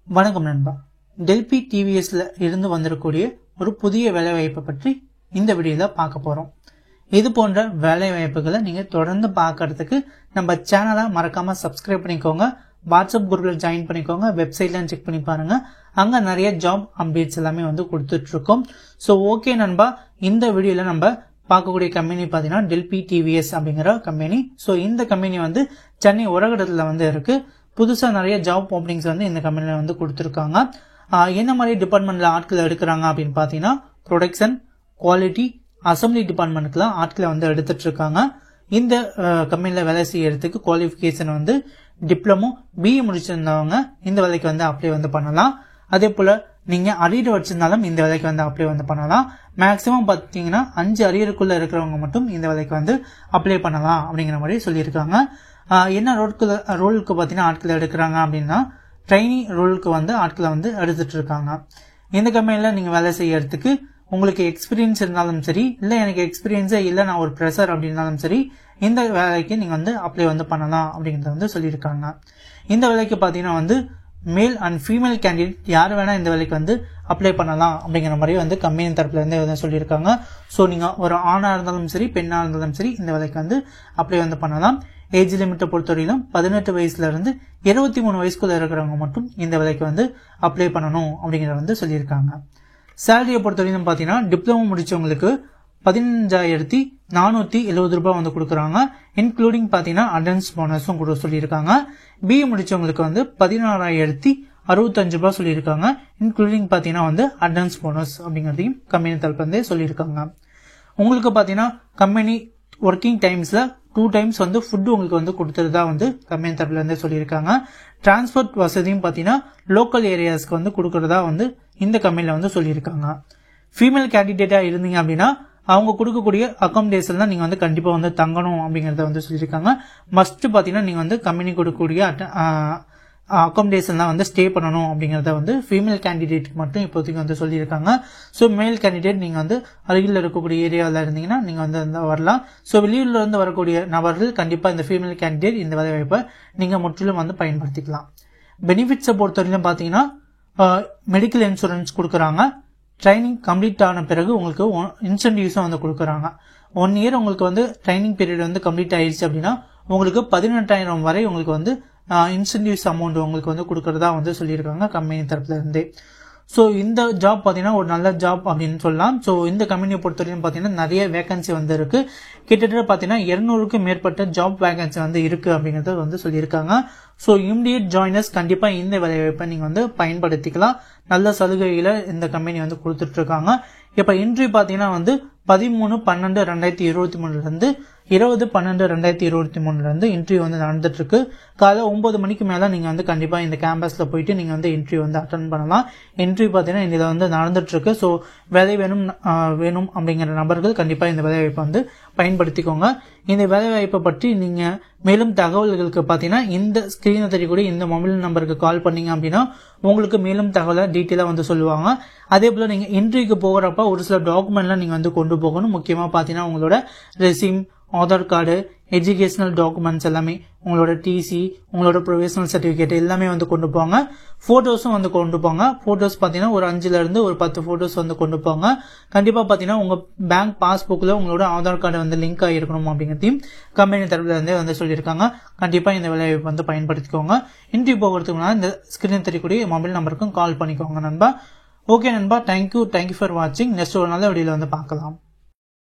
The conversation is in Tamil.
வணக்கம் நண்பா. டெல்பி டிவிஎஸ்ல இருந்து வந்திருக்கக்கூடிய ஒரு புதிய வேலை வாய்ப்பை பற்றி இந்த வீடியோல பார்க்க போறோம். இது போன்ற வேலை வாய்ப்புகளை நீங்க தொடர்ந்து பார்க்கறதுக்கு நம்ம சேனலை மறக்காம சப்ஸ்கிரைப் பண்ணிக்கோங்க. வாட்ஸ்அப் குரூப்ல ஜாயின் பண்ணிக்கோங்க. வெப்சைட்ல செக் பண்ணி பாருங்க. அங்க நிறைய ஜாப் அப்டேட்ஸ் எல்லாமே கொடுத்துட்டு இருக்கோம். ஸோ ஓகே நண்பா, இந்த வீடியோல நம்ம பார்க்கக்கூடிய கம்பெனி பார்த்தீங்கன்னா டெல்பி டிவிஎஸ் அப்படிங்கிற கம்பெனி. ஸோ இந்த கம்பெனி சென்னை உரகடத்துல இருக்கு. புதுசா நிறைய ஜாப் ஓப்பனிங்ஸ் இந்த கம்பெனில கொடுத்துருக்காங்க. என்ன மாதிரி டிபார்ட்மெண்ட்ல ஆட்கள் எடுக்கிறாங்க அப்படின்னு பாத்தீங்கன்னா ப்ரொடக்ஷன், குவாலிட்டி, அசம்பிளி டிபார்ட்மெண்ட்க்குலாம் ஆட்களை எடுத்துட்டு இருக்காங்க. இந்த கம்பெனில வேலை செய்யறதுக்கு குவாலிஃபிகேஷன் டிப்ளமோ, பிஇ முடிச்சிருந்தவங்க இந்த வேலைக்கு அப்ளை பண்ணலாம். அதே போல நீங்க அரியர் வச்சிருந்தாலும் இந்த வேலைக்கு அப்ளை பண்ணலாம். மேக்சிமம் பாத்தீங்கன்னா 5 அரியருக்குள்ள இருக்கிறவங்க மட்டும் இந்த வேலைக்கு அப்ளை பண்ணலாம் அப்படிங்கிற மாதிரி சொல்லியிருக்காங்க. என்ன ரோலுக்கு பாத்தீங்கன்னா ஆட்களை எடுக்கிறாங்க அப்படின்னா ட்ரைனி ரோலுக்கு ஆட்களை எடுத்துட்டு இருக்காங்க. இந்த கம்பெனில நீங்க வேலை செய்யறதுக்கு உங்களுக்கு எக்ஸ்பீரியன்ஸ் இருந்தாலும் சரி, இல்ல எனக்கு எக்ஸ்பீரியன்ஸே இல்ல நான் ஒரு ப்ரெஷர் அப்படின்னாலும் சரி, இந்த வேலைக்கு நீங்க அப்ளை பண்ணலாம் அப்படிங்கறத சொல்லியிருக்காங்க. இந்த வேலைக்கு பாத்தீங்கன்னா மேல் அண்ட் ஃபீமேல் கேண்டிடேட் யார் வேணா இந்த வேலைக்கு அப்ளை பண்ணலாம் அப்படிங்கிற மாதிரி கம்பெனி தரப்புல இருந்து சொல்லியிருக்காங்க. ஸோ நீங்க ஒரு ஆணா இருந்தாலும் சரி, பெண்ணா இருந்தாலும் சரி இந்த வேலைக்கு அப்ளை பண்ணலாம். ஏஜ் லிமிட்டை பொறுத்தவரையிலும் 18 வயசுல இருந்து 23 வயசுக்குள்ள இருக்கிறவங்க மட்டும் இந்த வேலைக்கு அப்ளை பண்ணணும் அப்படிங்கறத சொல்லியிருக்காங்க. சேலரியை பொறுத்தவரையிலும் பாத்தீங்கன்னா டிப்ளமோ முடிச்சவங்களுக்கு 15,470 ரூபாய் கொடுக்குறாங்க. இன்க்ளூடிங் பாத்தீங்கன்னா அட்டெண்டன்ஸ் போனஸும் கூட சொல்லியிருக்காங்க. பிஇ முடிச்சவங்களுக்கு 16,065 ரூபாய் சொல்லியிருக்காங்க. இன்க்ளூடிங் பாத்தீங்கன்னா அட்டெண்டன்ஸ் போனஸ் அப்படிங்கறதையும் கம்பெனி தரப்புல சொல்லியிருக்காங்க. உங்களுக்கு பாத்தீங்கன்னா கம்பெனி ஒர்க்கிங் டைம்ஸ்ல 2 டைம்ஸ் ஃபுட் உங்களுக்கு கொடுத்துறதா கம்பெனி தரப்புல இருந்து சொல்லியிருக்காங்க. டிரான்ஸ்போர்ட் வசதியும் பாத்தீங்கன்னா லோக்கல் ஏரியாஸ்க்கு கொடுக்கறதா இந்த கம்பெனில சொல்லியிருக்காங்க. ஃபீமேல் கேண்டிடேட்டா இருந்தீங்க அப்படின்னா அவங்க கொடுக்கக்கூடிய அகாமடேஷன் தான் நீங்க கண்டிப்பா தங்கணும் அப்படிங்கறத சொல்லியிருக்காங்க. மஸ்ட் பாத்தீங்கன்னா நீங்க கம்பெனி கொடுக்கக்கூடிய அகாமடேஷன் தான் ஸ்டே பண்ணணும் அப்படிங்கறத ஃபீமேல் கேண்டிடேட்டுக்கு மட்டும் இப்போதைக்கு சொல்லியிருக்காங்க. ஸோ மேல் கேண்டிடேட் நீங்க அருகில் இருக்கக்கூடிய ஏரியாவில் இருந்தீங்கன்னா நீங்க வரலாம். ஸோ வெளியூர்ல இருந்து வரக்கூடிய நபர்கள் கண்டிப்பா இந்த ஃபீமேல் கேண்டிடேட் இந்த வேலை வாய்ப்பை நீங்க முற்றிலும் பயன்படுத்திக்கலாம். பெனிஃபிட்ஸை பொறுத்தவரையிலும் பாத்தீங்கன்னா மெடிக்கல் இன்சூரன்ஸ் கொடுக்கறாங்க. ட்ரைனிங் கம்ப்ளீட் ஆன பிறகு உங்களுக்கு இன்சென்டிவ்ஸும் கொடுக்கறாங்க. 1 இயர் உங்களுக்கு ட்ரைனிங் பீரியட் கம்ப்ளீட் ஆயிடுச்சு அப்படின்னா உங்களுக்கு 18,000 வரை உங்களுக்கு இன்சென்டிவ்ஸ் அமௌண்ட் உங்களுக்கு கொடுக்கறதா சொல்லியிருக்காங்க கம்பெனி தரப்புல இருந்து. ஸோ இந்த ஜாப் பாத்தீங்கன்னா ஒரு நல்ல ஜாப் அப்படின்னு சொல்லலாம். ஸோ இந்த கம்பெனியை பொறுத்தவரைக்கும் பாத்தீங்கன்னா நிறைய வேகன்சி இருக்கு. கிட்டத்தட்ட பாத்தீங்கன்னா 200க்கும் மேற்பட்ட ஜாப் வேகன்சி இருக்கு அப்படிங்கறத சொல்லியிருக்காங்க. ஸோ இமிடியேட் ஜாயினர்ஸ் கண்டிப்பா இந்த வேலைவாய்ப்பை நீங்க பயன்படுத்திக்கலாம். நல்ல சலுகையில இந்த கம்பெனி கொடுத்துட்டு இருக்காங்க. இப்ப இன்ட்ரி பாத்தீங்கன்னா 13/12/2023 இருந்து 20/12/2023 இருந்து இன்ட்ரி நடந்துட்டு இருக்கு. காலை 9 மணிக்கு மேல நீங்க கண்டிப்பா இந்த கேம்பஸ்ல போயிட்டு நீங்க இன்ட்ரி அட்டென்ட் பண்ணலாம். இன்ட்ரி பாத்தீங்கன்னா இதுல நடந்துட்டு இருக்கு. ஸோ வேலை வேணும் அப்படிங்கிற நபர்கள் கண்டிப்பா இந்த வேலை வாய்ப்பை பயன்படுத்திக்கோங்க. இந்த வேலை வாய்ப்பை பற்றி நீங்க மேலும் தகவல்களுக்கு பாத்தீங்கன்னா இந்த ஸ்கிரீனை தெரியக்கூடிய இந்த மொபைல் நம்பருக்கு கால் பண்ணீங்க அப்படின்னா உங்களுக்கு மேலும் தகவலை டீட்டெயிலா சொல்லுவாங்க. அதே போல நீங்க இன்டர்வியூக்கு போகிறப்ப ஒரு சில டாக்குமெண்ட்லாம் நீங்க கொண்டு போகணும். முக்கியமா பாத்தீங்கன்னா உங்களோட resume, Aadhaar card, educational documents எல்லாமே, உங்களோட டிசி, உங்களோட ப்ரொஃபஷனல் சர்டிபிகேட் எல்லாமே கொண்டு போங்க. போட்டோஸும் கொண்டு போங்க. போட்டோஸ் பாத்தீங்கன்னா ஒரு 5ல இருந்து ஒரு 10 போட்டோஸ் கொண்டு போங்க. கண்டிப்பா பாத்தீங்கன்னா உங்க பேங்க் பாஸ்புக்ல உங்களோட ஆதார் கார்டு லிங்க் ஆகிருக்கணும் அப்படிங்கறதையும் கம்பெனி தரப்புல இருந்தே சொல்லியிருக்காங்க. கண்டிப்பா இந்த வேலையை பயன்படுத்திக்கோங்க. இன்டர்வியூ போகிறதுக்கு முன்னாடி இந்த ஸ்கிரீன் தெரியக்கூடிய மொபைல் நம்பருக்கும் கால் பண்ணிக்கோங்க நண்பா. ஓகே நண்பா, தேங்க்யூ ஃபார் வாட்சிங். நெக்ஸ்ட் ஒரு நல்ல வீடியோல பார்க்கலாம்.